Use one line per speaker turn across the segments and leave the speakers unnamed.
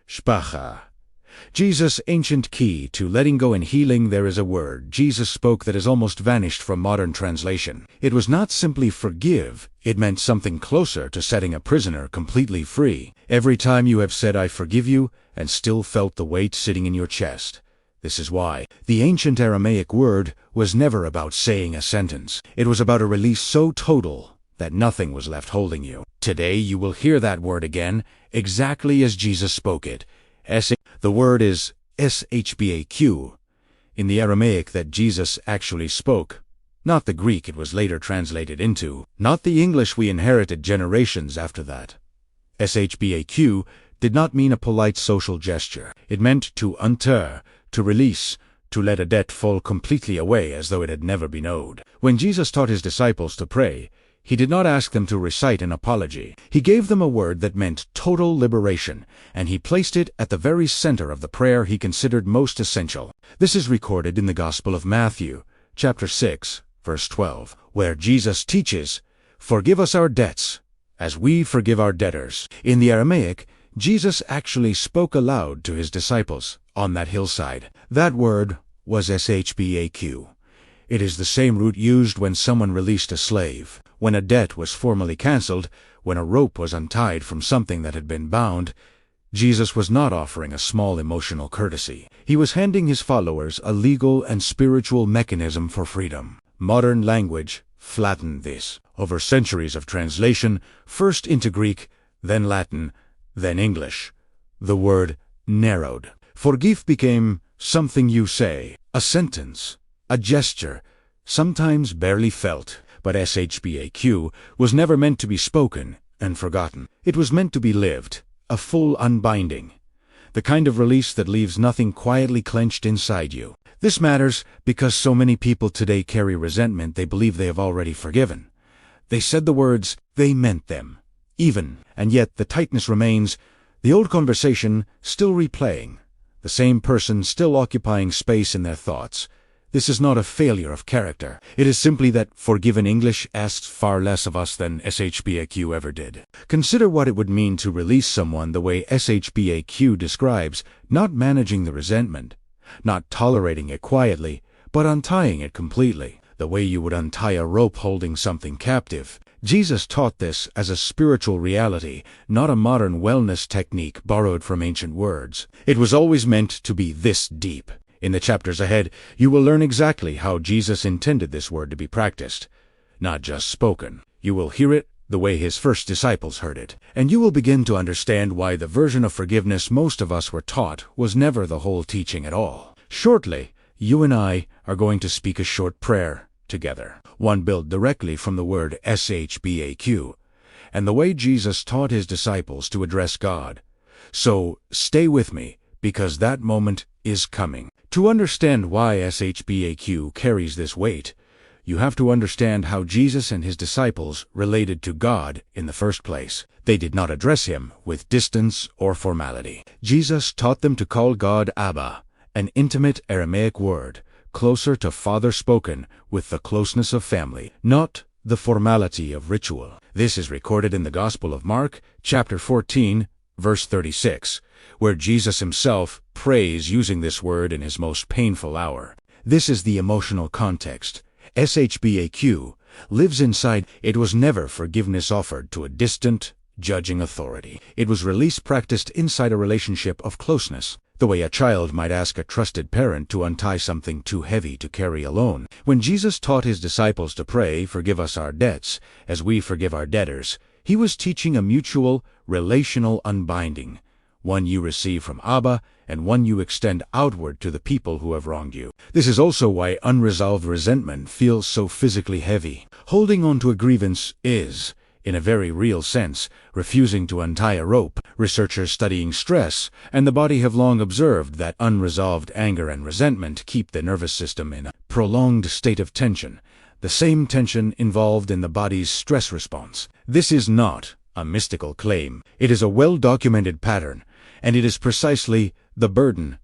SHBAQ. Jesus' ancient key to letting go and healing. There is a word Jesus spoke that has almost vanished from modern translation. It was not simply forgive, it meant something closer to setting a prisoner completely free. Every time you have said I forgive you and still felt the weight sitting in your chest. This is why the ancient Aramaic word was never about saying a sentence. It was about a release so total that nothing was left holding you. Today you will hear that word again, exactly as Jesus spoke it. The word is SHBAQ, in the Aramaic that Jesus actually spoke, not the Greek it was later translated into, not the English we inherited generations after that. SHBAQ did not mean a polite social gesture. It meant to unter, to release, to let a debt fall completely away as though it had never been owed. When Jesus taught his disciples to pray, he did not ask them to recite an apology. He gave them a word that meant total liberation, and he placed it at the very center of the prayer he considered most essential. This is recorded in the Gospel of Matthew, chapter 6, verse 12, where Jesus teaches, "Forgive us our debts, as we forgive our debtors." In the Aramaic, Jesus actually spoke aloud to his disciples on that hillside. That word was SHBAQ. It is the same root used when someone released a slave, when a debt was formally cancelled, when a rope was untied from something that had been bound. Jesus was not offering a small emotional courtesy. He was handing his followers a legal and spiritual mechanism for freedom. Modern language flattened this. Over centuries of translation, first into Greek, then Latin, then English, the word narrowed. Forgive became something you say, a sentence, a gesture, sometimes barely felt. But SHBAQ was never meant to be spoken and forgotten. It was meant to be lived, a full unbinding, the kind of release that leaves nothing quietly clenched inside you. This matters because so many people today carry resentment they believe they have already forgiven. They said the words, they meant them, even, and yet the tightness remains, the old conversation still replaying, the same person still occupying space in their thoughts. This is not a failure of character. It is simply that forgiven English asks far less of us than SHBAQ ever did. Consider what it would mean to release someone the way SHBAQ describes, not managing the resentment, not tolerating it quietly, but untying it completely, the way you would untie a rope holding something captive. Jesus taught this as a spiritual reality, not a modern wellness technique borrowed from ancient words. It was always meant to be this deep. In the chapters ahead, you will learn exactly how Jesus intended this word to be practiced, not just spoken. You will hear it the way his first disciples heard it, and you will begin to understand why the version of forgiveness most of us were taught was never the whole teaching at all. Shortly, you and I are going to speak a short prayer together, one built directly from the word SHBAQ, and the way Jesus taught his disciples to address God. So stay with me, because that moment is coming. To understand why SHBAQ carries this weight, you have to understand how Jesus and his disciples related to God in the first place. They did not address him with distance or formality. Jesus taught them to call God Abba, an intimate Aramaic word, closer to Father spoken with the closeness of family, not the formality of ritual. This is recorded in the Gospel of Mark, chapter 14, verse 36, where Jesus himself prays using this word in his most painful hour. This is the emotional context. SHBAQ lives inside. It was never forgiveness offered to a distant, judging authority. It was release practiced inside a relationship of closeness, the way a child might ask a trusted parent to untie something too heavy to carry alone. When Jesus taught his disciples to pray, "Forgive us our debts, as we forgive our debtors," he was teaching a mutual, relational unbinding, one you receive from Abba and one you extend outward to the people who have wronged you. This is also why unresolved resentment feels so physically heavy. Holding on to a grievance is, in a very real sense, refusing to untie a rope. Researchers studying stress and the body have long observed that unresolved anger and resentment keep the nervous system in a prolonged state of tension, the same tension involved in the body's stress response. This is not a mystical claim. It is a well-documented pattern, and it is precisely the burden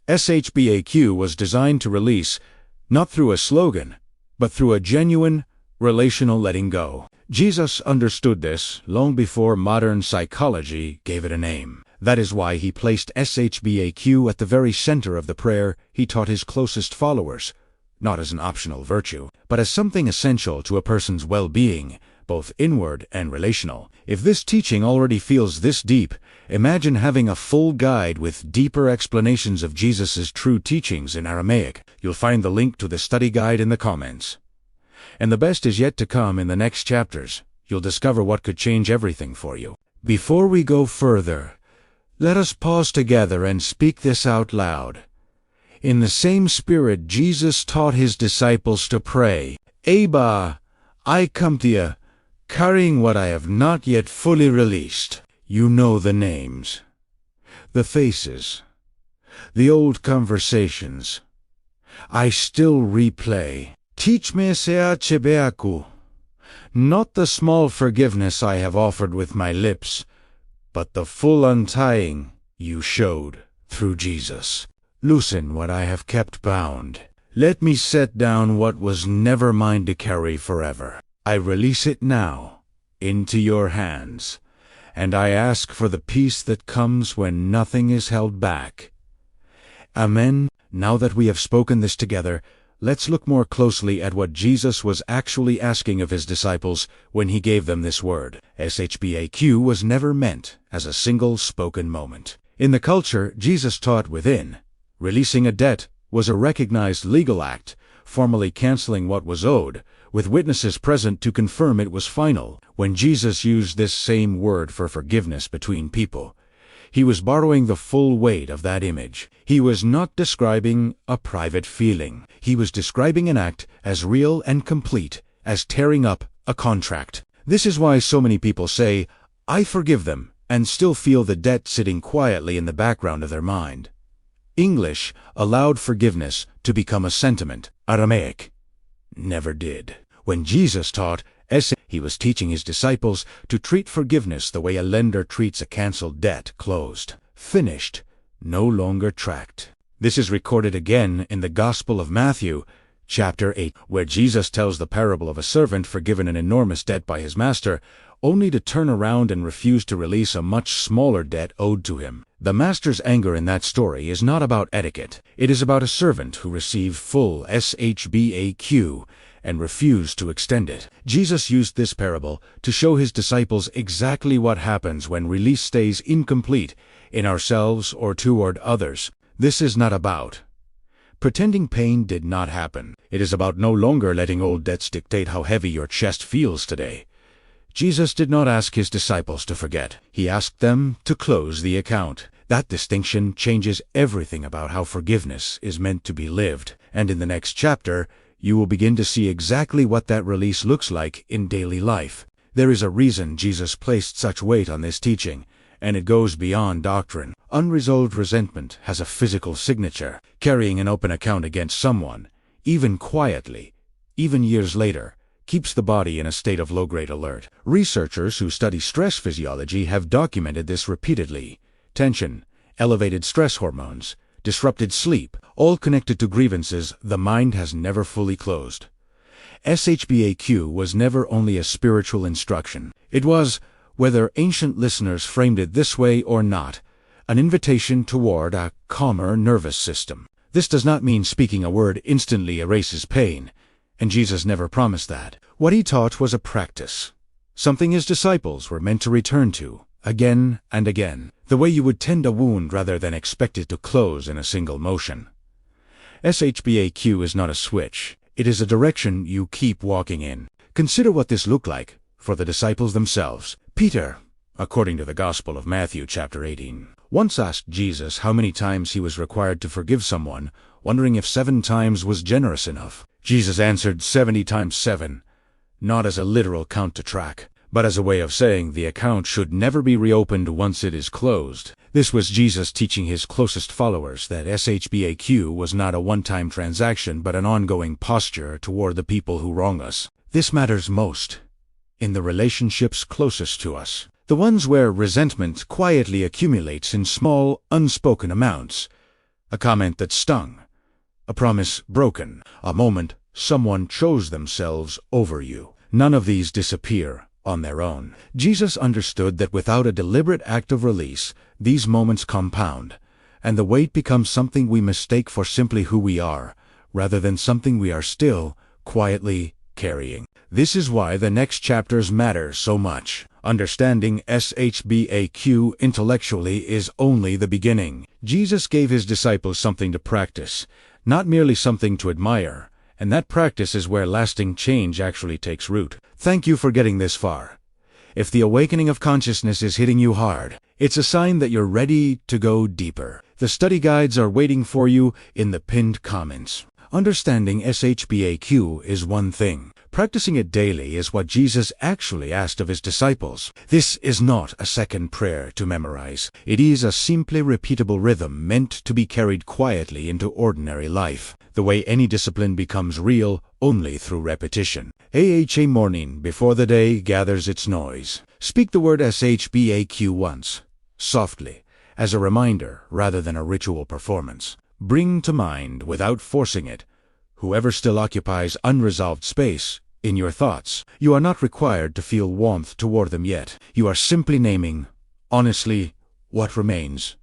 SHBAQ was designed to release, not through a slogan, but through a genuine, relational letting go. Jesus understood this long before modern psychology gave it a name. That is why he placed SHBAQ at the very center of the prayer he taught his closest followers, not as an optional virtue, but as something essential to a person's well-being, both inward and relational. If this teaching already feels this deep, imagine having a full guide with deeper explanations of Jesus' true teachings in Aramaic. You'll find the link to the study guide in the comments. And the best is yet to come in the next chapters. You'll discover what could change everything for you. Before we go further, let us pause together and speak this out loud. In the same spirit, Jesus taught his disciples to pray, Abba, I come to you, carrying what I have not yet fully released. You know the names, the faces, the old conversations. I still replay. Teach me SHBAQ, not the small forgiveness I have offered with my lips, but the full untying you showed through Jesus. Loosen what I have kept bound. Let me set down what was never mine to carry forever. I release it now into your hands, and I ask for the peace that comes when nothing is held back. Amen. Now that we have spoken this together, let's look more closely at what Jesus was actually asking of his disciples when he gave them this word. SHBAQ was never meant as a single spoken moment. In the culture Jesus taught within, releasing a debt was a recognized legal act, formally canceling what was owed, with witnesses present to confirm it was final. When Jesus used this same word for forgiveness between people, he was borrowing the full weight of that image. He was not describing a private feeling. He was describing an act as real and complete as tearing up a contract. This is why so many people say, I forgive them, and still feel the debt sitting quietly in the background of their mind. English allowed forgiveness to become a sentiment. Aramaic never did. When Jesus taught, he was teaching his disciples to treat forgiveness the way a lender treats a canceled debt, closed, finished, no longer tracked. This is recorded again in the Gospel of Matthew, chapter 8, where Jesus tells the parable of a servant forgiven an enormous debt by his master, only to turn around and refuse to release a much smaller debt owed to him. The master's anger in that story is not about etiquette. It is about a servant who received full SHBAQ and refused to extend it. Jesus used this parable to show his disciples exactly what happens when release stays incomplete in ourselves or toward others. This is not about pretending pain did not happen. It is about no longer letting old debts dictate how heavy your chest feels today. Jesus did not ask his disciples to forget. He asked them to close the account. That distinction changes everything about how forgiveness is meant to be lived. And in the next chapter, you will begin to see exactly what that release looks like in daily life. There is a reason Jesus placed such weight on this teaching, and it goes beyond doctrine. Unresolved resentment has a physical signature. Carrying an open account against someone, even quietly, even years later, keeps the body in a state of low-grade alert. Researchers who study stress physiology have documented this repeatedly. Tension, elevated stress hormones, disrupted sleep, all connected to grievances the mind has never fully closed. SHBAQ was never only a spiritual instruction. It was, whether ancient listeners framed it this way or not, an invitation toward a calmer nervous system. This does not mean speaking a word instantly erases pain, and Jesus never promised that. What he taught was a practice, something his disciples were meant to return to, again and again, the way you would tend a wound rather than expect it to close in a single motion. SHBAQ is not a switch. It is a direction you keep walking in. Consider what this looked like for the disciples themselves. Peter, according to the Gospel of Matthew chapter 18, once asked Jesus how many times he was required to forgive someone, wondering if 7 times was generous enough. Jesus answered 70 times 7, not as a literal count to track, but as a way of saying the account should never be reopened once it is closed. This was Jesus teaching his closest followers that SHBAQ was not a one-time transaction but an ongoing posture toward the people who wrong us. This matters most in the relationships closest to us, the ones where resentment quietly accumulates in small, unspoken amounts. A comment that stung, a promise broken, a moment someone chose themselves over you. None of these disappear on their own. Jesus understood that without a deliberate act of release, these moments compound, and the weight becomes something we mistake for simply who we are, rather than something we are still, quietly, carrying. This is why the next chapters matter so much. Understanding SHBAQ intellectually is only the beginning. Jesus gave his disciples something to practice, not merely something to admire, and that practice is where lasting change actually takes root. Thank you for getting this far. If the awakening of consciousness is hitting you hard, it's a sign that you're ready to go deeper. The study guides are waiting for you in the pinned comments. Understanding SHBAQ is one thing. Practicing it daily is what Jesus actually asked of his disciples. This is not a second prayer to memorize. It is a simply repeatable rhythm meant to be carried quietly into ordinary life, the way any discipline becomes real only through repetition. AHA morning before the day gathers its noise. Speak the word SHBAQ once, softly, as a reminder rather than a ritual performance. Bring to mind, without forcing it, whoever still occupies unresolved space in your thoughts. You are not required to feel warmth toward them yet. You are simply naming, honestly, what remains.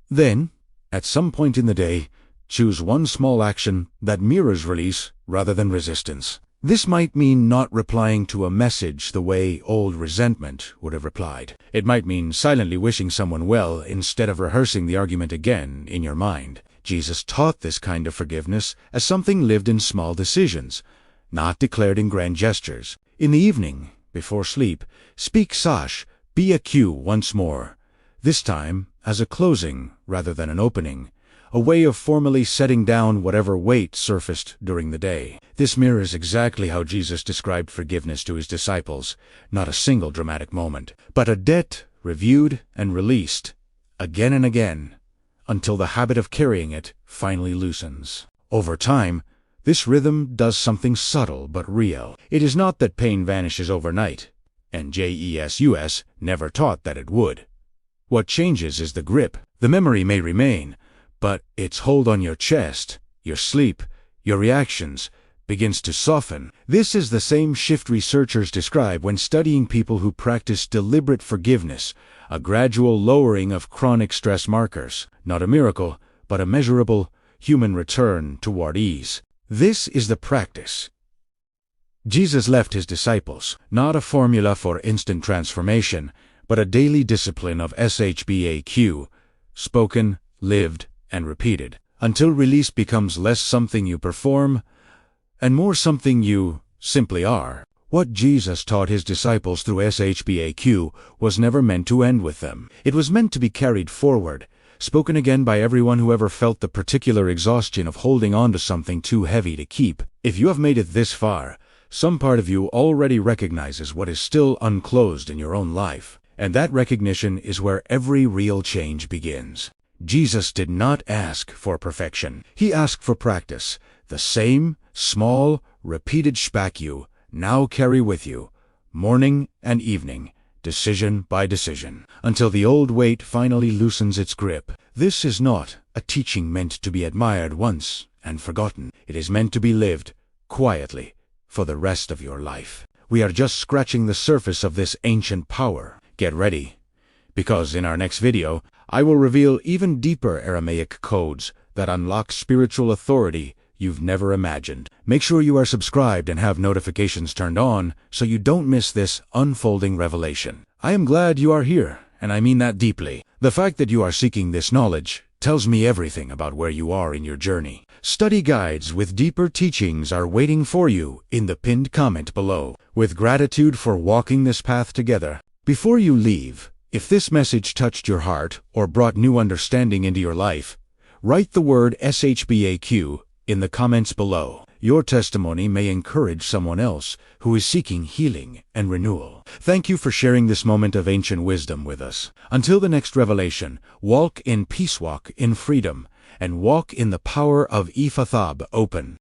Then, at some point in the day, choose one small action that mirrors release rather than resistance. This might mean not replying to a message the way old resentment would have replied. It might mean silently wishing someone well instead of rehearsing the argument again in your mind. Jesus taught this kind of forgiveness as something lived in small decisions, not declared in grand gestures. In the evening, before sleep, speak SHBAQ once more, this time as a closing rather than an opening, a way of formally setting down whatever weight surfaced during the day. This mirrors exactly how Jesus described forgiveness to his disciples, not a single dramatic moment, but a debt reviewed and released, again and again, until the habit of carrying it finally loosens. Over time, this rhythm does something subtle but real. It is not that pain vanishes overnight, and Jesus never taught that it would. What changes is the grip. The memory may remain, but its hold on your chest, your sleep, your reactions, begins to soften. This is the same shift researchers describe when studying people who practice deliberate forgiveness, a gradual lowering of chronic stress markers, not a miracle, but a measurable human return toward ease. This is the practice Jesus left his disciples, not a formula for instant transformation, but a daily discipline of SHBAQ, spoken, lived, and repeated, until release becomes less something you perform and more something you simply are. What Jesus taught his disciples through SHBAQ was never meant to end with them. It was meant to be carried forward, spoken again by everyone who ever felt the particular exhaustion of holding on to something too heavy to keep. If you have made it this far, some part of you already recognizes what is still unclosed in your own life, and that recognition is where every real change begins. Jesus did not ask for perfection. He asked for practice, the same, small, repeated SHBAQ you now carry with you, morning and evening, decision by decision, until the old weight finally loosens its grip. This is not a teaching meant to be admired once and forgotten. It is meant to be lived, quietly, for the rest of your life. We are just scratching the surface of this ancient power. Get ready, because in our next video, I will reveal even deeper Aramaic codes that unlock spiritual authority you've never imagined. Make sure you are subscribed and have notifications turned on so you don't miss this unfolding revelation. I am glad you are here, and I mean that deeply. The fact that you are seeking this knowledge tells me everything about where you are in your journey. Study guides with deeper teachings are waiting for you in the pinned comment below. With gratitude for walking this path together. Before you leave, if this message touched your heart or brought new understanding into your life, write the word SHBAQ in the comments below. Your testimony may encourage someone else who is seeking healing and renewal. Thank you for sharing this moment of ancient wisdom with us. Until the next revelation, walk in peace, walk in freedom, and walk in the power of Ifathab open.